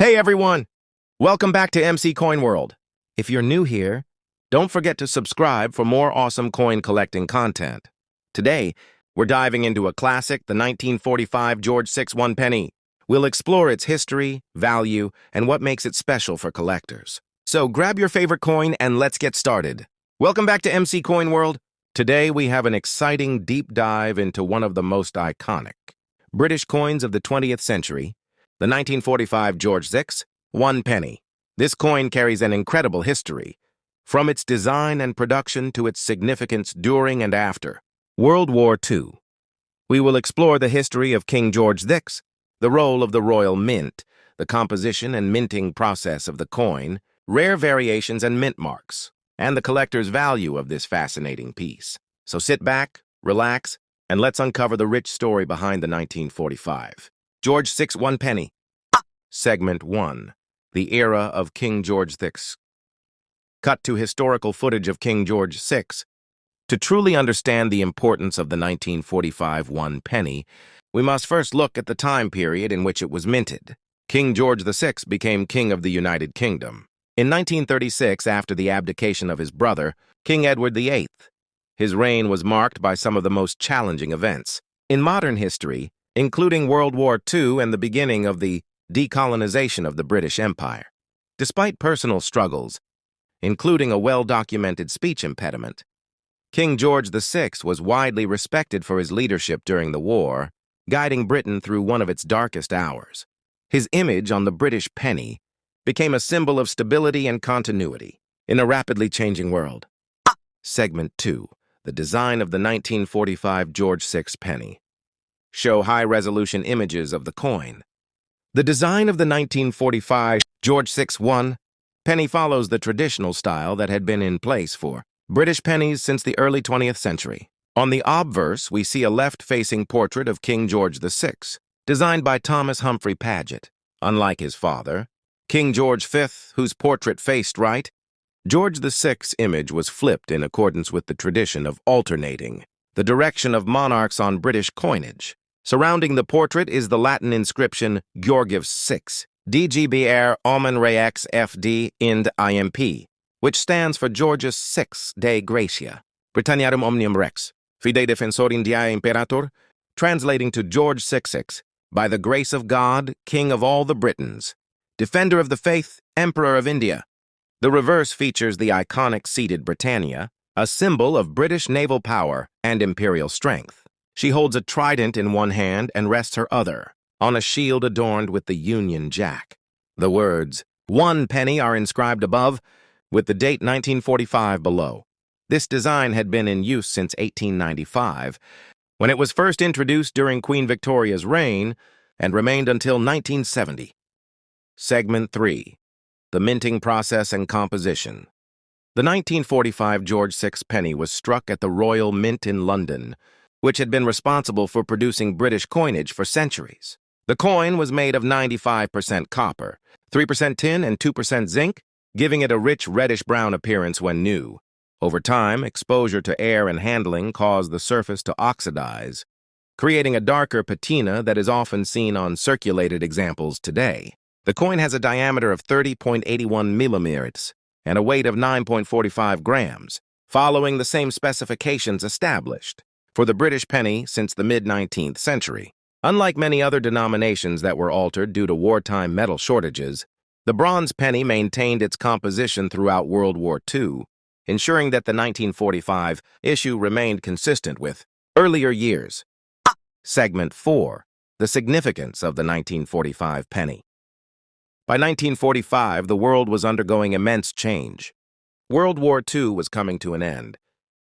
Hey everyone! Welcome back to MC Coin World. If you're new here, don't forget to subscribe for more awesome coin collecting content. Today, we're diving into a classic, the 1945 George VI one penny. We'll explore its history, value, and what makes it special for collectors. So grab your favorite coin and let's get started. Welcome back to MC Coin World. Today we have an exciting deep dive into one of the most iconic British coins of the 20th century, the 1945 George VI one penny. This coin carries an incredible history, from its design and production to its significance during and after World War II. We will explore the history of King George VI, the role of the Royal Mint, the composition and minting process of the coin, rare variations and mint marks, and the collector's value of this fascinating piece. So sit back, relax, and let's uncover the rich story behind the 1945 George VI one penny. Segment 1. The Era of King George VI. Cut to historical footage of King George VI. To truly understand the importance of the 1945 one penny, we must first look at the time period in which it was minted. King George VI became King of the United Kingdom in 1936 after the abdication of his brother, King Edward VIII. His reign was marked by some of the most challenging events in modern history, including World War II and the beginning of the decolonization of the British Empire. Despite personal struggles, including a well-documented speech impediment, King George VI was widely respected for his leadership during the war, guiding Britain through one of its darkest hours. His image on the British penny became a symbol of stability and continuity in a rapidly changing world. Segment 2. The design of the 1945 George VI penny. Show high-resolution images of the coin. The design of the 1945 George VI one penny follows the traditional style that had been in place for British pennies since the early 20th century. On the obverse, we see a left-facing portrait of King George VI, designed by Thomas Humphrey Paget. Unlike his father, King George V, whose portrait faced right, George VI's image was flipped in accordance with the tradition of alternating the direction of monarchs on British coinage. Surrounding the portrait is the Latin inscription Georgius VI, DGBR Omen Rex FD Ind IMP, which stands for Georgius VI de Gratia, Britanniarum Omnium Rex, Fide Defensorum Diae Imperator, translating to George VI, by the grace of God, King of all the Britons, Defender of the Faith, Emperor of India. The reverse features the iconic seated Britannia, a symbol of British naval power and imperial strength. She holds a trident in one hand and rests her other on a shield adorned with the Union Jack. The words, "one penny," are inscribed above, with the date 1945 below. This design had been in use since 1895, when it was first introduced during Queen Victoria's reign, and remained until 1970. Segment 3. The minting process and composition. The 1945 George VI penny was struck at the Royal Mint in London, which had been responsible for producing British coinage for centuries. The coin was made of 95% copper, 3% tin, and 2% zinc, giving it a rich reddish-brown appearance when new. Over time, exposure to air and handling caused the surface to oxidize, creating a darker patina that is often seen on circulated examples today. The coin has a diameter of 30.81 millimeters and a weight of 9.45 grams, following the same specifications established for the British penny since the mid-19th century. Unlike many other denominations that were altered due to wartime metal shortages, the bronze penny maintained its composition throughout World War II, ensuring that the 1945 issue remained consistent with earlier years. Segment 4. The significance of the 1945 penny. By 1945, the world was undergoing immense change. World War II was coming to an end,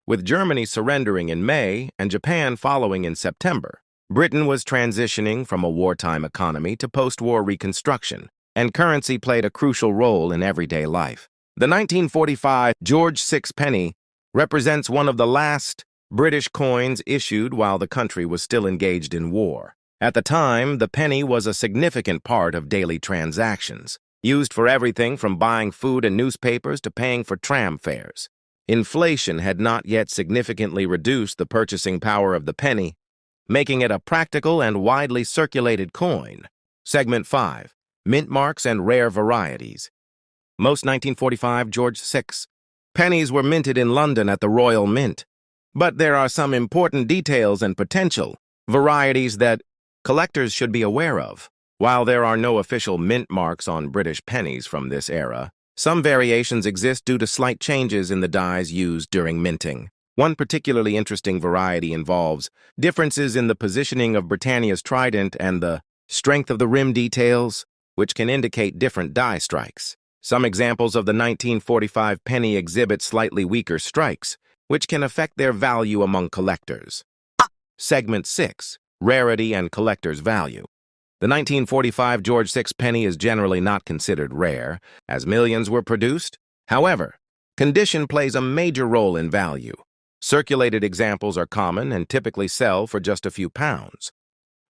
with Germany surrendering in May and Japan following in September. Britain was transitioning from a wartime economy to post-war reconstruction, and currency played a crucial role in everyday life. The 1945 George VI penny represents one of the last British coins issued while the country was still engaged in war. At the time, the penny was a significant part of daily transactions, used for everything from buying food and newspapers to paying for tram fares. Inflation had not yet significantly reduced the purchasing power of the penny, making it a practical and widely circulated coin. Segment 5. mint marks, and rare varieties. Most 1945 George VI pennies were minted in London at the Royal Mint. But there are some important details and potential varieties that collectors should be aware of. While there are no official mint marks on British pennies from this era, some variations exist due to slight changes in the dies used during minting. One particularly interesting variety involves differences in the positioning of Britannia's trident and the strength of the rim details, which can indicate different die strikes. Some examples of the 1945 penny exhibit slightly weaker strikes, which can affect their value among collectors. Segment 6. Rarity and collector's value. The 1945 George VI penny is generally not considered rare, as millions were produced. However, condition plays a major role in value. Circulated examples are common and typically sell for just a few pounds,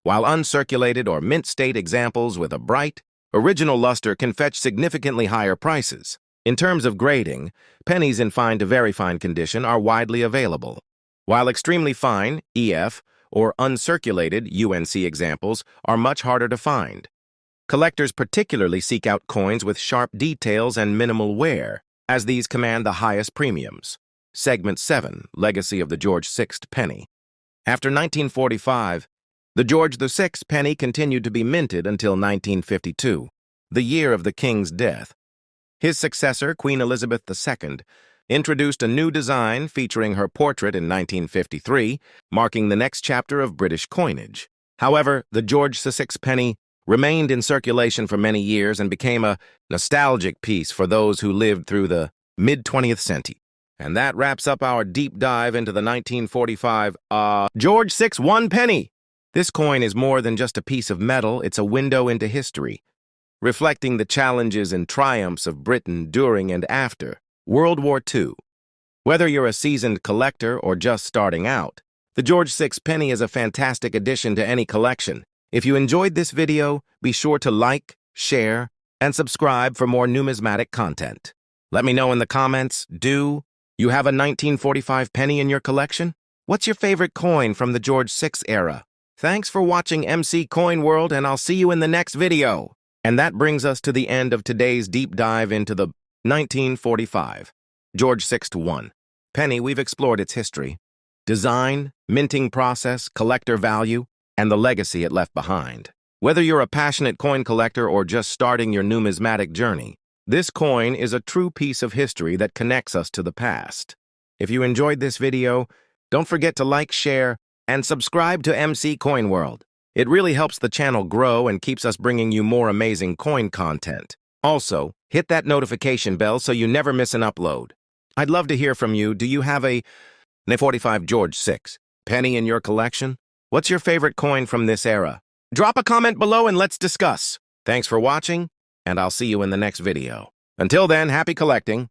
while uncirculated or mint-state examples with a bright, original luster can fetch significantly higher prices. In terms of grading, pennies in fine to very fine condition are widely available, while extremely fine, EF, or uncirculated, UNC examples are much harder to find. Collectors particularly seek out coins with sharp details and minimal wear, as these command the highest premiums. Segment 7. Legacy of the George VI penny. After 1945, the George VI penny continued to be minted until 1952, the year of the king's death. His successor, Queen Elizabeth II, introduced a new design featuring her portrait in 1953, marking the next chapter of British coinage. However, the George VI penny remained in circulation for many years and became a nostalgic piece for those who lived through the mid-20th century. And that wraps up our deep dive into the 1945 George VI one penny. This coin is more than just a piece of metal, it's a window into history, reflecting the challenges and triumphs of Britain during and after World War II. Whether you're a seasoned collector or just starting out, the George VI penny is a fantastic addition to any collection. If you enjoyed this video, be sure to like, share, and subscribe for more numismatic content. Let me know in the comments, do you have a 1945 penny in your collection? What's your favorite coin from the George VI era? Thanks for watching MC Coin World, and I'll see you in the next video. And that brings us to the end of today's deep dive into the 1945 George VI one penny. We've explored its history, design, minting process, collector value, and the legacy it left behind. Whether you're a passionate coin collector or just starting your numismatic journey, this coin is a true piece of history that connects us to the past. If you enjoyed this video, don't forget to like, share, and subscribe to MC Coin World. It really helps the channel grow and keeps us bringing you more amazing coin content. Also, hit that notification bell so you never miss an upload. I'd love to hear from you. Do you have a 1945 George VI penny in your collection? What's your favorite coin from this era? Drop a comment below and let's discuss. Thanks for watching, and I'll see you in the next video. Until then, happy collecting.